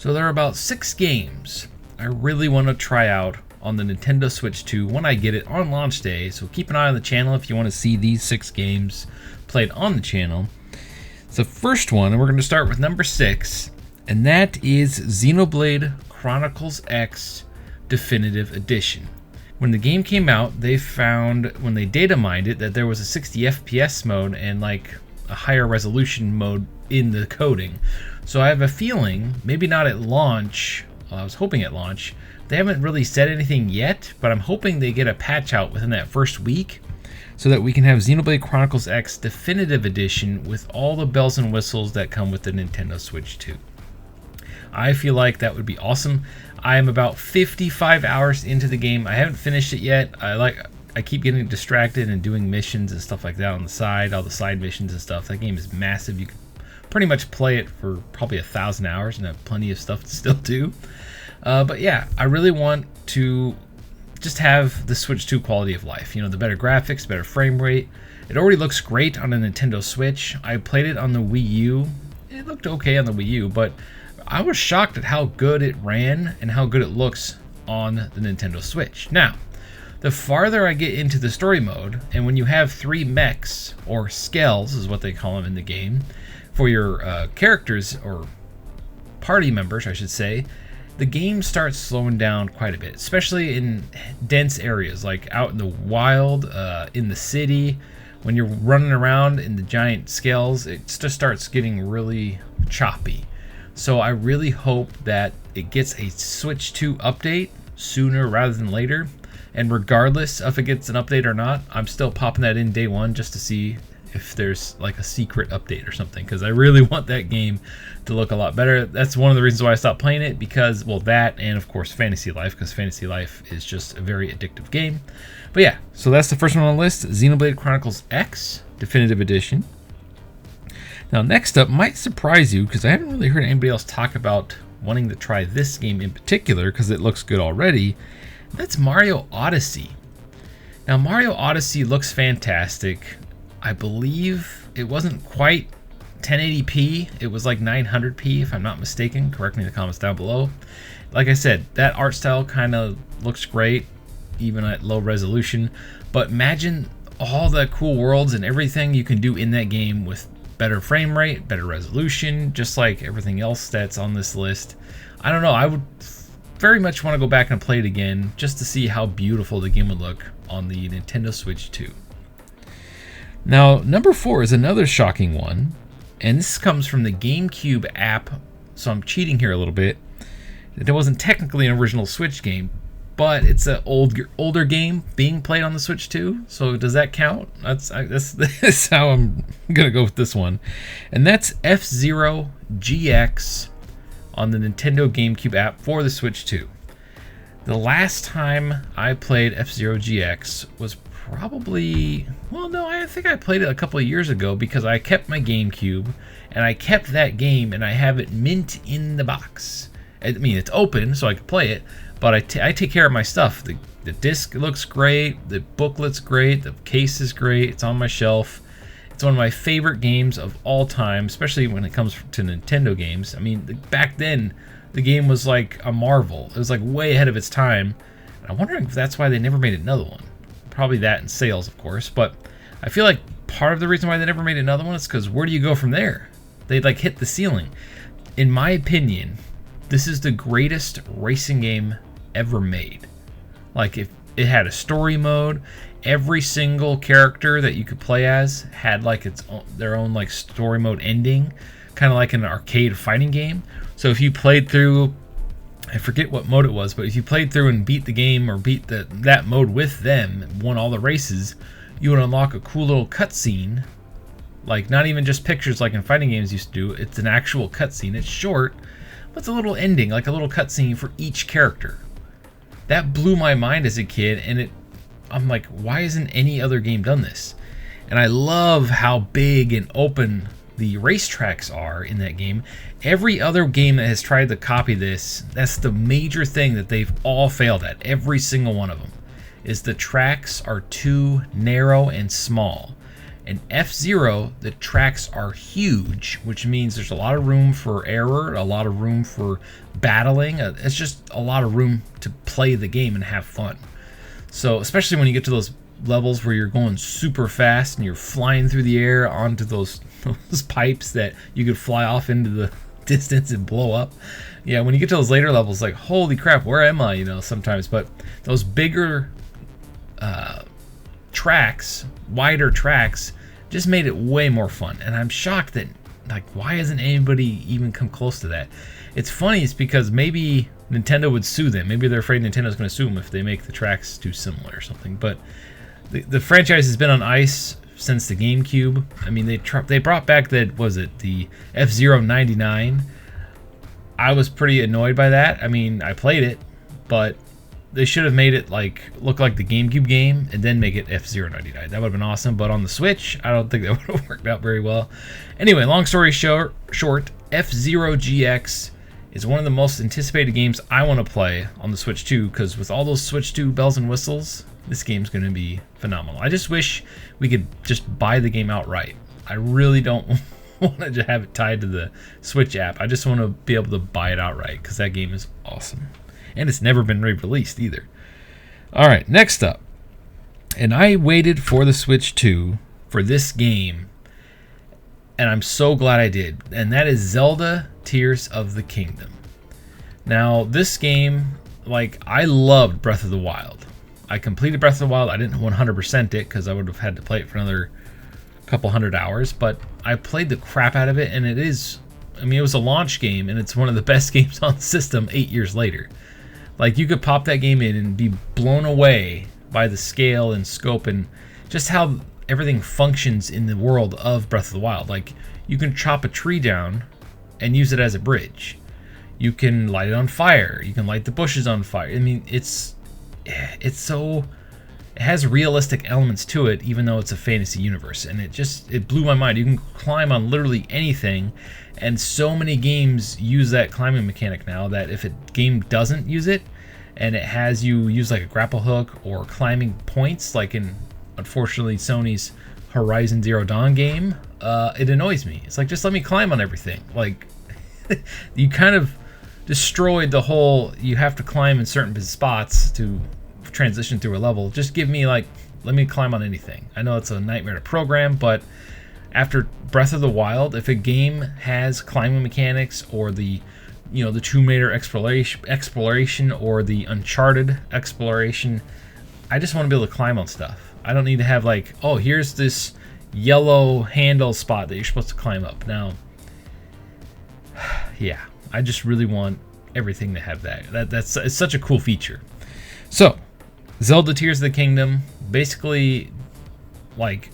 So there are about 6 games I really want to try out on the Nintendo Switch 2 when I get it on launch day. So keep an eye on the channel if you want to see these 6 games played on the channel. So first one, and we're going to start with number 6, and that is Xenoblade Chronicles X Definitive Edition. When the game came out, they found, when they data mined it, that there was a 60 FPS mode and like a higher resolution mode in the coding. So I have a feeling, maybe not at launch, I was hoping at launch, they haven't really said anything yet, but I'm hoping they get a patch out within that first week so that we can have Xenoblade Chronicles X Definitive Edition with all the bells and whistles that come with the Nintendo Switch 2. I feel like that would be awesome. I am about 55 hours into the game. I haven't finished it yet. I keep getting distracted and doing missions and stuff like that on the side, all the side missions and stuff. That game is massive. You can pretty much play it for probably 1,000 hours and have plenty of stuff to still do. But yeah, I really want to just have the Switch 2 quality of life. You know, the better graphics, better frame rate. It already looks great on a Nintendo Switch. I played it on the Wii U. It looked okay on the Wii U, but I was shocked at how good it ran and how good it looks on the Nintendo Switch. Now, the farther I get into the story mode, and when you have 3 mechs, or skells is what they call them in the game, for your characters, or party members, I should say, the game starts slowing down quite a bit, especially in dense areas, like out in the wild, in the city. When you're running around in the giant scales, it just starts getting really choppy. So I really hope that it gets a Switch 2 update sooner rather than later. And regardless if it gets an update or not, I'm still popping that in day one just to see if there's like a secret update or something, because I really want that game to look a lot better. That's one of the reasons why I stopped playing it, because, well, that and of course Fantasy Life, because Fantasy Life is just a very addictive game. But yeah, so that's the first one on the list, Xenoblade Chronicles X Definitive Edition. Now next up might surprise you, because I haven't really heard anybody else talk about wanting to try this game in particular because it looks good already. That's Mario Odyssey. Now Mario Odyssey looks fantastic. I believe it wasn't quite 1080p. It was like 900p if I'm not mistaken. Correct me in the comments down below. Like I said, that art style kind of looks great even at low resolution. But imagine all the cool worlds and everything you can do in that game with better frame rate, better resolution, just like everything else that's on this list. I don't know. I would very much want to go back and play it again just to see how beautiful the game would look on the Nintendo Switch 2. Now, number 4 is another shocking one, and this comes from the GameCube app, so I'm cheating here a little bit. It wasn't technically an original Switch game, but it's an older game being played on the Switch 2, so does that count? That's how I'm going to go with this one. And that's FZero GX on the Nintendo GameCube app for the Switch 2. The last time I played FZero GX was probably, well, no, I think I played it a couple of years ago because I kept my GameCube and I kept that game and I have it mint in the box. I mean, it's open so I can play it, but I take care of my stuff. The disc looks great, the booklet's great, the case is great, it's on my shelf. It's one of my favorite games of all time, especially when it comes to Nintendo games. I mean, back then, the game was like a marvel. It was like way ahead of its time. And I'm wondering if that's why they never made another one. Probably that in sales, of course, but I feel like part of the reason why they never made another one is because where do you go from there? They like hit the ceiling. In my opinion, this is the greatest racing game ever made. Like, if it had a story mode, every single character that you could play as had like their own like story mode ending, kind of like an arcade fighting game. So if you played through, I forget what mode it was, but if you played through and beat the game or beat that mode with them, won all the races, you would unlock a cool little cutscene. Like, not even just pictures like in fighting games used to do. It's an actual cutscene. It's short, but it's a little ending, like a little cutscene for each character. That blew my mind as a kid, and I'm like, why isn't any other game done this? And I love how big and open the racetracks are in that game. Every other game that has tried to copy this, that's the major thing that they've all failed at. Every single one of them is the tracks are too narrow and small. In F-Zero, the tracks are huge, which means there's a lot of room for error, a lot of room for battling. It's just a lot of room to play the game and have fun. So especially when you get to those levels where you're going super fast and you're flying through the air onto those pipes that you could fly off into the distance and blow up. Yeah, when you get to those later levels, like, holy crap, where am I? You know, sometimes. But those bigger tracks, wider tracks, just made it way more fun. And I'm shocked that, like, why hasn't anybody even come close to that? It's funny, it's because maybe Nintendo would sue them. Maybe they're afraid Nintendo's going to sue them if they make the tracks too similar or something. But the franchise has been on ice since the GameCube. I mean, they brought back that, was it the F-Zero 99? I was pretty annoyed by that. I mean, I played it, but they should have made it like look like the GameCube game and then make it F-Zero 99. That would have been awesome. But on the Switch, I don't think that would have worked out very well. Anyway, long story short, F-Zero GX is one of the most anticipated games I want to play on the Switch 2, because with all those Switch 2 bells and whistles, this game's going to be phenomenal. I just wish we could just buy the game outright. I really don't want to have it tied to the Switch app. I just want to be able to buy it outright, because that game is awesome. And it's never been re-released either. All right, next up. And I waited for the Switch 2 for this game, and I'm so glad I did. And that is Zelda Tears of the Kingdom. Now, this game, like, I loved Breath of the Wild. I completed Breath of the Wild. I didn't 100% it because I would have had to play it for another couple hundred hours, but I played the crap out of it, and it is, I mean, it was a launch game, and it's one of the best games on the system 8 years later. Like, you could pop that game in and be blown away by the scale and scope and just how everything functions in the world of Breath of the Wild. Like, you can chop a tree down and use it as a bridge. You can light it on fire. You can light the bushes on fire. I mean, it has realistic elements to it, even though it's a fantasy universe, and it blew my mind. You can climb on literally anything, and so many games use that climbing mechanic now that if a game doesn't use it, and it has you use like a grapple hook or climbing points, like in, unfortunately, Sony's Horizon Zero Dawn game, it annoys me. It's like, just let me climb on everything. Like, you kind of destroyed the whole, you have to climb in certain spots to transition through a level. Just give me, like, let me climb on anything. I know it's a nightmare to program, but after Breath of the Wild, if a game has climbing mechanics or the, you know, the Tomb Raider exploration or the Uncharted exploration, I just want to be able to climb on stuff. I don't need to have, like, oh, here's this yellow handle spot that you're supposed to climb up. Now, yeah, I just really want everything to have that. It's such a cool feature. So, Zelda Tears of the Kingdom, basically, like,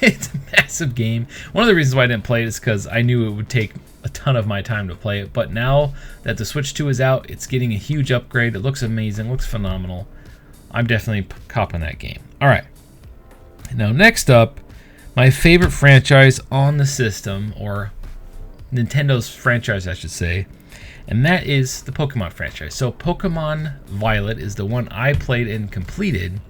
it's a massive game. One of the reasons why I didn't play it is because I knew it would take a ton of my time to play it. But now that the Switch 2 is out, it's getting a huge upgrade. It looks amazing, looks phenomenal. I'm definitely copping that game. All right. Now, next up, my favorite franchise on the system, or Nintendo's franchise, I should say, and that is the Pokemon franchise. So Pokemon Violet is the one I played and completed.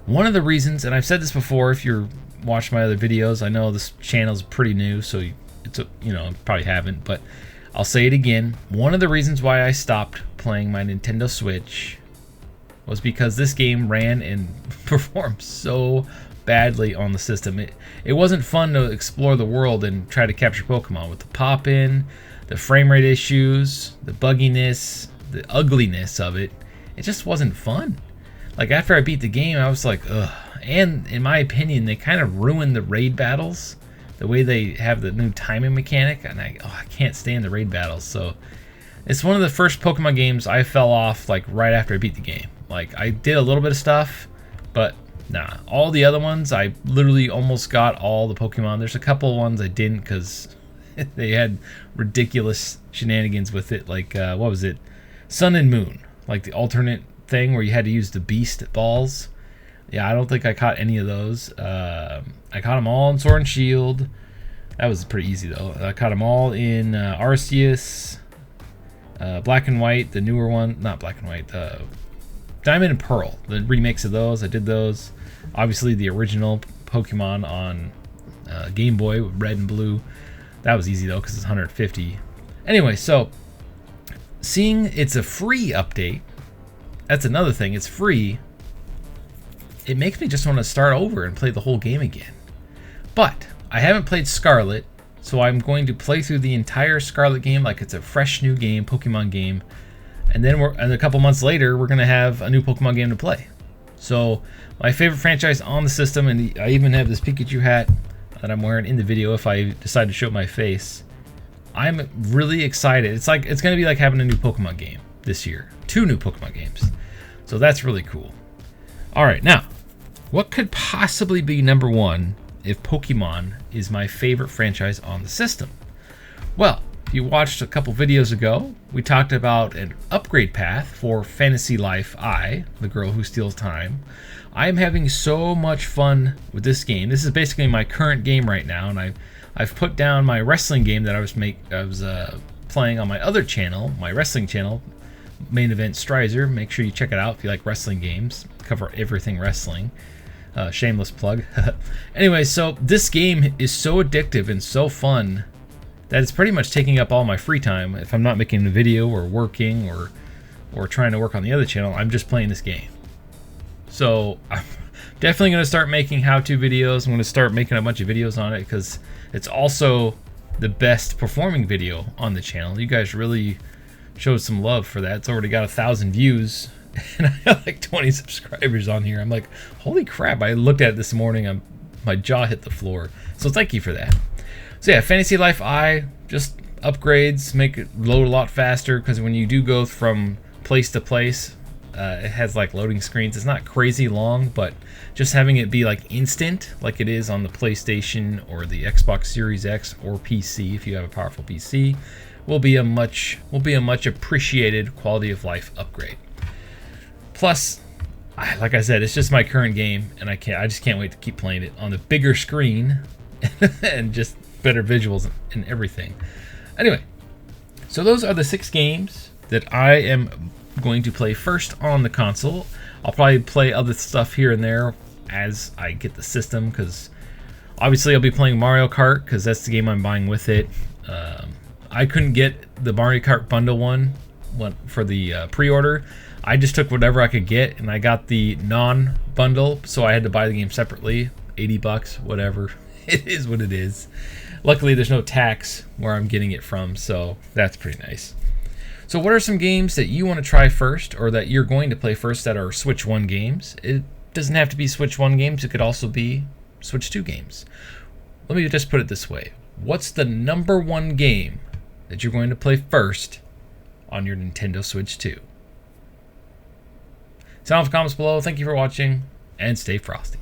One of the reasons, and I've said this before, if you're watching my other videos, I know this channel's pretty new, so it's probably haven't, but I'll say it again. One of the reasons why I stopped playing my Nintendo Switch was because this game ran and performed so badly on the system. It wasn't fun to explore the world and try to capture Pokemon with the pop-in, the frame rate issues, the bugginess, the ugliness of it. It just wasn't fun. Like, after I beat the game, I was like, ugh. And in my opinion, they kind of ruined the raid battles, the way they have the new timing mechanic, and I can't stand the raid battles. So it's one of the first Pokemon games I fell off, like, right after I beat the game. Like, I did a little bit of stuff, but nah. All the other ones, I literally almost got all the Pokemon. There's a couple ones I didn't because they had ridiculous shenanigans with it. Like, what was it? Sun and Moon. Like the alternate thing where you had to use the beast balls. Yeah, I don't think I caught any of those. I caught them all in Sword and Shield. That was pretty easy, though. I caught them all in Arceus, Black and White, the newer one. Not Black and White. Diamond and Pearl. The remakes of those. I did those. Obviously, the original Pokemon on Game Boy with red and blue. That was easy though because it's 150. Anyway, so seeing it's a free update, that's another thing. It's free. It makes me just want to start over and play the whole game again. But I haven't played Scarlet, so I'm going to play through the entire Scarlet game like it's a fresh new game, Pokemon game. And then a couple months later, we're going to have a new Pokemon game to play. So my favorite franchise on the system, and I even have this Pikachu hat that I'm wearing in the video if I decide to show my face. I'm really excited. It's going to be like having a new Pokemon game this year. 2 new Pokemon games. So that's really cool. All right, now, what could possibly be number 1 if Pokemon is my favorite franchise on the system? Well, if you watched a couple videos ago, we talked about an upgrade path for Fantasy Life I, the girl who steals time. I'm having so much fun with this game. This is basically my current game right now, and I've put down my wrestling game that I was playing on my other channel, my wrestling channel, Main Event Strizer. Make sure you check it out if you like wrestling games. Cover everything wrestling. Shameless plug. Anyway, so this game is so addictive and so fun that it's pretty much taking up all my free time. If I'm not making a video or working or trying to work on the other channel, I'm just playing this game. So I'm definitely going to start making how-to videos. I'm going to start making a bunch of videos on it because it's also the best performing video on the channel. You guys really showed some love for that. It's already got 1,000 views and I have like 20 subscribers on here. I'm like, holy crap. I looked at it this morning. My jaw hit the floor. So thank you for that. So yeah, Fantasy Life I, just upgrades, make it load a lot faster, because when you do go from place to place, it has like loading screens. It's not crazy long, but just having it be like instant, like it is on the PlayStation or the Xbox Series X or PC, if you have a powerful PC, will be a much appreciated quality of life upgrade. Plus, like I said, it's just my current game, and I just can't wait to keep playing it on the bigger screen and just better visuals and everything. Anyway, so those are the 6 games that I am going to play first on the console. I'll probably play other stuff here and there as I get the system, because obviously I'll be playing Mario Kart because that's the game I'm buying with it. I couldn't get the Mario Kart bundle one for the pre-order. I just took whatever I could get, and I got the non-bundle, so I had to buy the game separately. $80, whatever. It is what it is. Luckily, there's no tax where I'm getting it from, so that's pretty nice. So what are some games that you want to try first, or that you're going to play first, that are Switch 1 games? It doesn't have to be Switch 1 games. It could also be Switch 2 games. Let me just put it this way. What's the number 1 game that you're going to play first on your Nintendo Switch 2? Sound off in the comments below. Thank you for watching, and stay frosty.